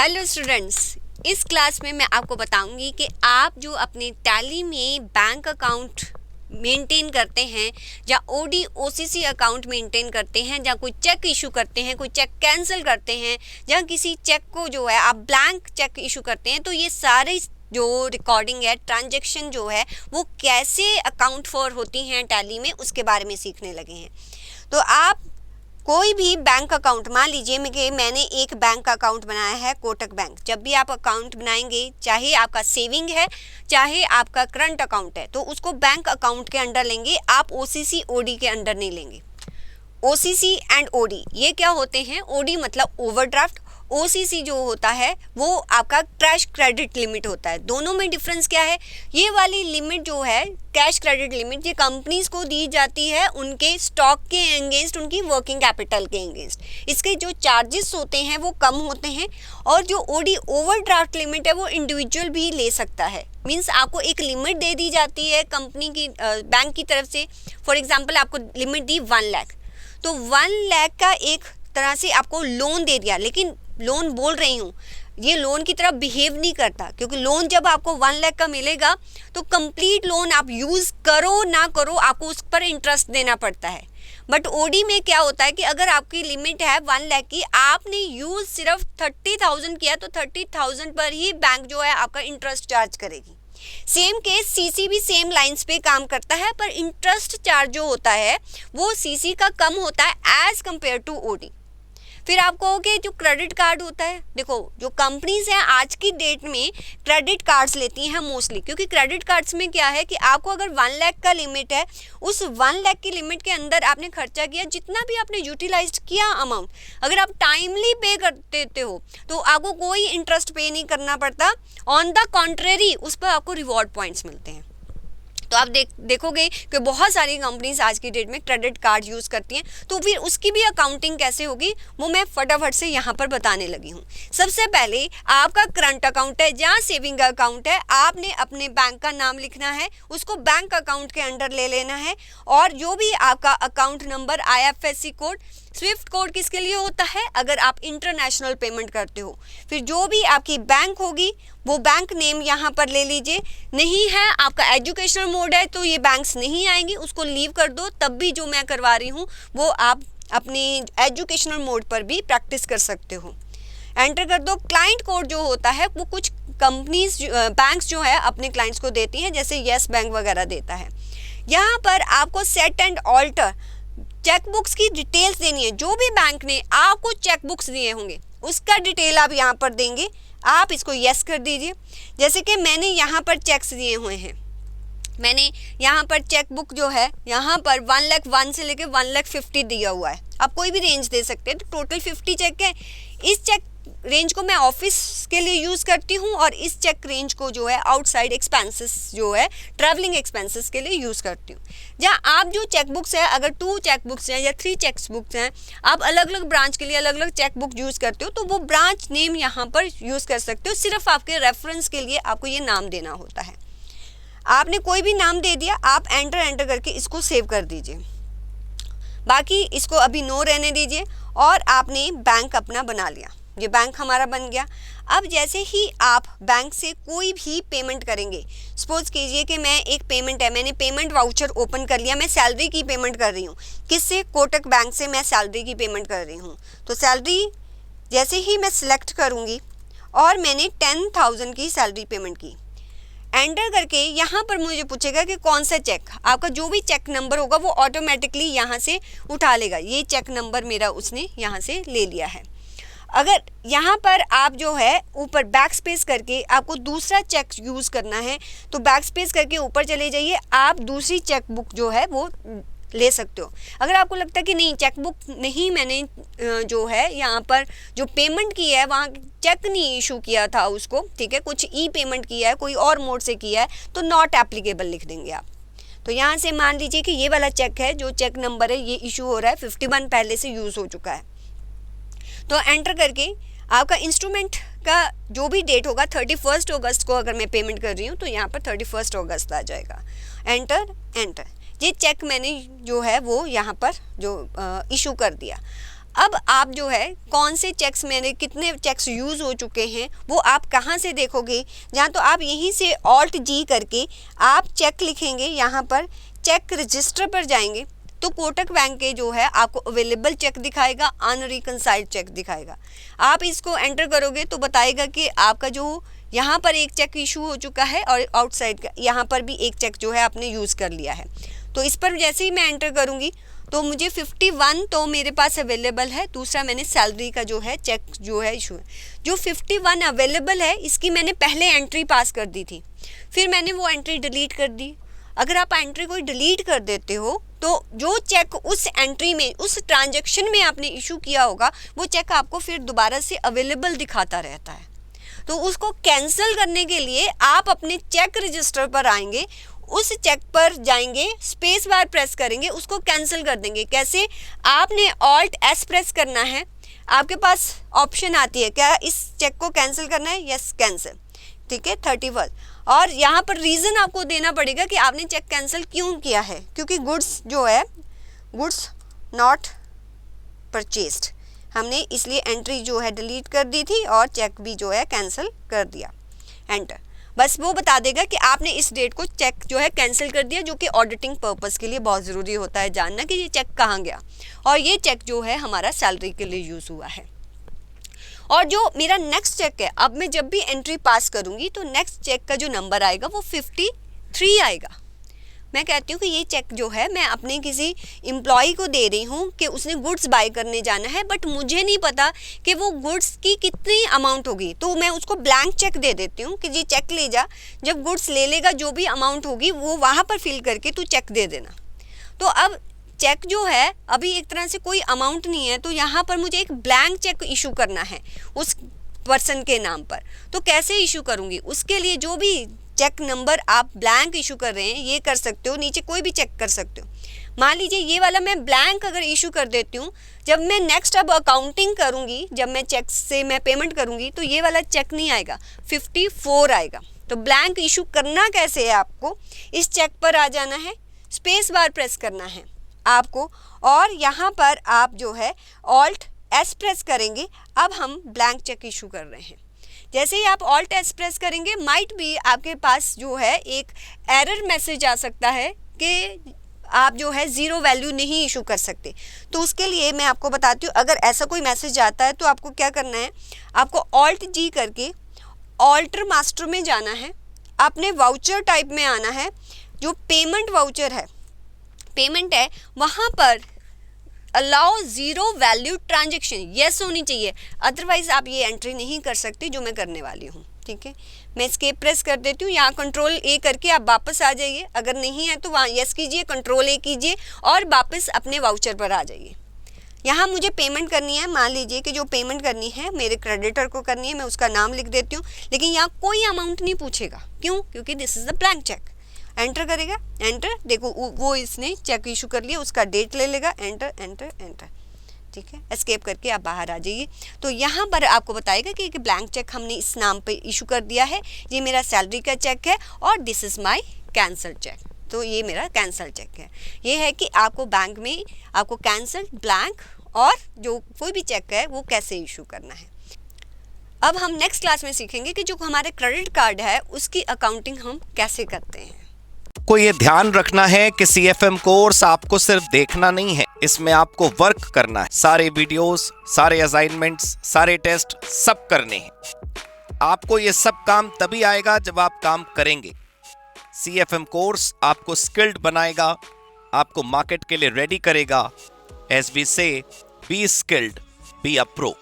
Hello students, इस class में मैं आपको बताऊंगी कि आप जो अपने टैली में बैंक अकाउंट मेंटेन करते हैं या ओडी ओसीसी अकाउंट मेंटेन करते हैं या कोई चेक इशू करते हैं, कोई चेक कैंसिल करते हैं या किसी चेक को जो है आप ब्लैंक चेक इशू करते हैं, तो ये सारे जो रिकॉर्डिंग है, ट्रांजैक्शन जो है वो कैसे अकाउंट फॉर होती हैं टैली में, उसके बारे में सीखने लगे हैं। तो आप कोई भी बैंक अकाउंट, मान लीजिए कि मैंने एक बैंक अकाउंट बनाया है कोटक बैंक। जब भी आप अकाउंट बनाएंगे, चाहे आपका सेविंग है चाहे आपका करंट अकाउंट है, तो उसको बैंक अकाउंट के अंडर लेंगे, आप ओसीसी ओडी के अंडर नहीं लेंगे। ओसीसी एंड ओडी ये क्या होते हैं? ओडी मतलब ओवरड्राफ्ट, ओसीसी जो होता है वो आपका कैश क्रेडिट लिमिट होता है। दोनों में डिफरेंस क्या है? ये वाली लिमिट जो है कैश क्रेडिट लिमिट, ये कंपनीज को दी जाती है उनके स्टॉक के अगेंस्ट, उनकी वर्किंग कैपिटल के अगेंस्ट। इसके जो चार्जेस होते हैं वो कम होते हैं। और जो ओडी ओवरड्राफ्ट लिमिट है वो इंडिविजुअल भी ले सकता है। मीन्स आपको एक लिमिट दे दी जाती है कंपनी की, बैंक की तरफ से। फॉर एग्जाम्पल आपको लिमिट दी 1 लाख, तो 1 लाख का एक तरह से आपको लोन दे दिया। लेकिन लोन बोल रही हूँ, ये लोन की तरह बिहेव नहीं करता, क्योंकि लोन जब आपको 1 लाख का मिलेगा तो कंप्लीट लोन आप यूज़ करो ना करो आपको उस पर इंटरेस्ट देना पड़ता है। बट ओडी में क्या होता है कि अगर आपकी लिमिट है 1 लाख की, आपने यूज़ सिर्फ 30,000 किया तो 30,000 पर ही बैंक जो है आपका इंटरेस्ट चार्ज करेगी। सेम केस सीसी भी सेम लाइंस पे काम करता है, पर इंटरेस्ट चार्ज जो होता है वो सीसी का कम होता है एज कंपेयर टू ओडी। फिर आप कहोगे जो क्रेडिट कार्ड होता है, देखो जो कंपनीज हैं आज की डेट में क्रेडिट कार्ड्स लेती हैं मोस्टली, क्योंकि क्रेडिट कार्ड्स में क्या है कि आपको अगर 1 लाख का लिमिट है, उस 1 लाख की लिमिट के अंदर आपने खर्चा किया, जितना भी आपने यूटिलाइज किया अमाउंट, अगर आप टाइमली पे कर देते हो तो आपको कोई इंटरेस्ट पे नहीं करना पड़ता। ऑन द कॉन्ट्रेरी उस पर आपको रिवॉर्ड पॉइंट्स मिलते हैं। तो आप देखोगे कि बहुत सारी कंपनीज आज की डेट में क्रेडिट कार्ड यूज़ करती हैं। तो फिर उसकी भी अकाउंटिंग कैसे होगी वो मैं फटाफट से यहाँ पर बताने लगी हूँ। सबसे पहले आपका करंट अकाउंट है या सेविंग अकाउंट है, आपने अपने बैंक का नाम लिखना है, उसको बैंक अकाउंट के अंडर ले लेना है। और जो भी आपका account number, IFSC code, Swift code किसके लिए होता है? अगर आप इंटरनेशनल पेमेंट करते हो। फिर जो भी आपकी बैंक होगी वो बैंक नेम यहाँ पर ले लीजिए। नहीं है आपका एजुकेशनल मोड है तो ये बैंक्स नहीं आएंगी, उसको लीव कर दो। तब भी जो मैं करवा रही हूँ वो आप अपने एजुकेशनल मोड पर भी प्रैक्टिस कर सकते हो। एंटर कर दो। क्लाइंट कोड जो होता है वो कुछ कंपनीज, बैंक्स जो है अपने क्लाइंट्स को देती हैं, जैसे येस बैंक वगैरह देता है। यहाँ पर आपको सेट एंड ऑल्टर चेकबुक्स की डिटेल्स देनी है। जो भी बैंक ने आपको चेकबुक्स दिए होंगे उसका डिटेल आप यहाँ पर देंगे। आप इसको यस कर दीजिए। जैसे कि मैंने यहाँ पर चेक्स दिए हुए हैं, मैंने यहाँ पर चेकबुक जो है यहाँ पर 1 लाख 1 से लेके 1 लाख 50 दिया हुआ है। आप कोई भी रेंज दे सकते हैं, तो टोटल 50 चेक है। इस चेक रेंज को मैं ऑफिस के लिए यूज़ करती हूँ और इस चेक रेंज को जो है आउटसाइड एक्सपेंसेस जो है ट्रैवलिंग एक्सपेंसेस के लिए यूज़ करती हूँ। जहाँ आप जो चेकबुक्स है, अगर 2 चेकबुक्स हैं या 3 चेकबुक्स हैं, आप अलग अलग ब्रांच के लिए अलग अलग चेकबुक यूज़ करते हो, तो वो ब्रांच नेम यहाँ पर यूज़ कर सकते हो। सिर्फ आपके रेफरेंस के लिए आपको ये नाम देना होता है। आपने कोई भी नाम दे दिया, आप एंटर करके इसको सेव कर दीजिए। बाकी इसको अभी नो रहने दीजिए। और आपने बैंक अपना बना लिया, ये बैंक हमारा बन गया। अब जैसे ही आप बैंक से कोई भी पेमेंट करेंगे, सपोज कीजिए कि मैं एक पेमेंट है, मैंने पेमेंट वाउचर ओपन कर लिया, मैं सैलरी की पेमेंट कर रही हूँ। किससे? कोटक बैंक से मैं सैलरी की पेमेंट कर रही हूँ। तो सैलरी जैसे ही मैं सिलेक्ट करूँगी और मैंने 10,000 की सैलरी पेमेंट की, एंटर करके यहाँ पर मुझे पूछेगा कि कौन सा चेक। आपका जो भी चेक नंबर होगा वो ऑटोमेटिकली यहाँ से उठा लेगा। ये चेक नंबर मेरा उसने यहाँ से ले लिया है। अगर यहाँ पर आप जो है ऊपर बैक स्पेस करके आपको दूसरा चेक यूज़ करना है, तो बैक स्पेस करके ऊपर चले जाइए, आप दूसरी चेक बुक जो है वो ले सकते हो। अगर आपको लगता है कि नहीं चेकबुक नहीं, मैंने जो है यहाँ पर जो पेमेंट की है वहाँ चेक नहीं इशू किया था उसको, ठीक है, कुछ ई पेमेंट किया है, कोई और मोड से किया है, तो नॉट एप्लीकेबल लिख देंगे आप। तो यहाँ से मान लीजिए कि ये वाला चेक है, जो चेक नंबर है ये इशू हो रहा है, 51 पहले से यूज़ हो चुका है। तो एंटर करके आपका इंस्ट्रूमेंट का जो भी डेट होगा, 31 अगस्त को अगर मैं पेमेंट कर रही हूँ तो यहाँ पर 31 अगस्त आ जाएगा। एंटर। ये चेक मैंने जो है वो यहाँ पर जो इशू कर दिया। अब आप जो है कौन से चेक्स मेरे कितने चेक्स यूज़ हो चुके हैं वो आप कहाँ से देखोगे, जहाँ तो आप यहीं से ऑल्ट जी करके आप चेक लिखेंगे, यहाँ पर चेक रजिस्टर पर जाएंगे तो कोटक बैंक के जो है आपको अवेलेबल चेक दिखाएगा, अनरिकनसाइल्ड चेक दिखाएगा। आप इसको एंटर करोगे तो बताएगा कि आपका जो यहाँ पर एक चेक इशू हो चुका है और आउटसाइड का यहाँ पर भी एक चेक जो है आपने यूज़ कर लिया है। तो इस पर जैसे ही मैं एंटर करूँगी तो मुझे 51 तो मेरे पास अवेलेबल है, दूसरा मैंने सैलरी का जो है चेक जो है इशू है। जो 51 अवेलेबल है इसकी मैंने पहले एंट्री पास कर दी थी, फिर मैंने वो एंट्री डिलीट कर दी। अगर आप एंट्री कोई डिलीट कर देते हो तो जो चेक उस एंट्री में उस ट्रांजैक्शन में आपने इशू किया होगा वो चेक आपको फिर दोबारा से अवेलेबल दिखाता रहता है। तो उसको कैंसिल करने के लिए आप अपने चेक रजिस्टर पर आएंगे, उस चेक पर जाएंगे, स्पेस बार प्रेस करेंगे, उसको कैंसिल कर देंगे। कैसे? आपने ऑल्ट एस प्रेस करना है, आपके पास ऑप्शन आती है क्या इस चेक को कैंसिल करना है, यस कैंसिल, ठीक है 31। और यहाँ पर रीज़न आपको देना पड़ेगा कि आपने चेक कैंसिल क्यों किया है, क्योंकि गुड्स जो है गुड्स नॉट परचेस्ड हमने इसलिए एंट्री जो है डिलीट कर दी थी और चेक भी जो है कैंसिल कर दिया, एंटर। बस वो बता देगा कि आपने इस डेट को चेक जो है कैंसिल कर दिया, जो कि ऑडिटिंग पर्पस के लिए बहुत ज़रूरी होता है जानना कि ये चेक कहाँ गया। और ये चेक जो है हमारा सैलरी के लिए यूज़ हुआ है। और जो मेरा नेक्स्ट चेक है, अब मैं जब भी एंट्री पास करूँगी तो नेक्स्ट चेक का जो नंबर आएगा वो 53 आएगा। मैं कहती हूँ कि ये चेक जो है मैं अपने किसी एम्प्लॉय को दे रही हूँ कि उसने गुड्स बाय करने जाना है, बट मुझे नहीं पता कि वो गुड्स की कितनी अमाउंट होगी, तो मैं उसको ब्लैंक चेक दे देती हूँ कि जी चेक ले जा, जब गुड्स ले लेगा जो भी अमाउंट होगी वो वहाँ पर फिल करके तू चेक दे देना। तो अब चेक जो है अभी एक तरह से कोई अमाउंट नहीं है, तो यहाँ पर मुझे एक ब्लैंक चेक इशू करना है उस पर्सन के नाम पर। तो कैसे इशू करूँगी, उसके लिए जो भी चेक नंबर आप ब्लैंक इशू कर रहे हैं ये कर सकते हो, नीचे कोई भी चेक कर सकते हो। मान लीजिए ये वाला मैं ब्लैंक अगर इशू कर देती हूँ, जब मैं नेक्स्ट अब अकाउंटिंग करूँगी, जब मैं चेक से मैं पेमेंट करूँगी तो ये वाला चेक नहीं आएगा, 54 आएगा। तो ब्लैंक इशू करना कैसे है, आपको इस चेक पर आ जाना है, स्पेस बार प्रेस करना है आपको, और यहाँ पर आप जो है ऑल्ट एस प्रेस करेंगे। अब हम ब्लैंक चेक इशू कर रहे हैं। जैसे ही आप ऑल्ट एस प्रेस करेंगे माइट भी आपके पास जो है एक एरर मैसेज आ सकता है कि आप जो है ज़ीरो वैल्यू नहीं इशू कर सकते। तो उसके लिए मैं आपको बताती हूँ, अगर ऐसा कोई मैसेज आता है तो आपको क्या करना है, आपको ऑल्ट जी करके ऑल्टर मास्टर में जाना है, अपने वाउचर टाइप में आना है, जो पेमेंट वाउचर है पेमेंट है वहाँ पर allow zero value transaction yes होनी चाहिए, अदरवाइज़ आप ये एंट्री नहीं कर सकते जो मैं करने वाली हूँ। ठीक है, मैं एस्केप प्रेस कर देती हूँ, यहाँ कंट्रोल ए करके आप वापस आ जाइए, अगर नहीं है तो वहाँ यस कीजिए, कंट्रोल ए कीजिए और वापस अपने वाउचर पर आ जाइए। यहाँ मुझे पेमेंट करनी है, मान लीजिए कि जो पेमेंट करनी है मेरे क्रेडिटर को करनी है, मैं उसका नाम लिख देती हूँ, लेकिन यहाँ कोई अमाउंट नहीं पूछेगा। क्यों? क्योंकि this is the blank cheque. Enter करेगा, एंटर, देखो वो इसने चेक इशू कर लिया, उसका डेट ले लेगा, एंटर एंटर एंटर। ठीक है, एस्केप करके आप बाहर आ जाइए। तो यहाँ पर आपको बताएगा कि ब्लैंक चेक हमने इस नाम पे इशू कर दिया है, ये मेरा सैलरी का चेक है और this is my cancel cheque. तो ये मेरा कैंसल चेक है। ये है कि आपको बैंक में आपको कैंसल, ब्लैंक और जो कोई भी चेक है वो कैसे इशू करना है। अब हम नेक्स्ट क्लास में सीखेंगे कि जो हमारे क्रेडिट कार्ड है उसकी अकाउंटिंग हम कैसे करते हैं। को ये ध्यान रखना है कि CFM कोर्स आपको सिर्फ देखना नहीं है, इसमें आपको वर्क करना है। सारे वीडियोस, सारे असाइनमेंट्स, सारे टेस्ट सब करने हैं। आपको ये सब काम तभी आएगा जब आप काम करेंगे। CFM कोर्स आपको स्किल्ड बनाएगा, आपको मार्केट के लिए रेडी करेगा। As we say, be skilled, be a pro।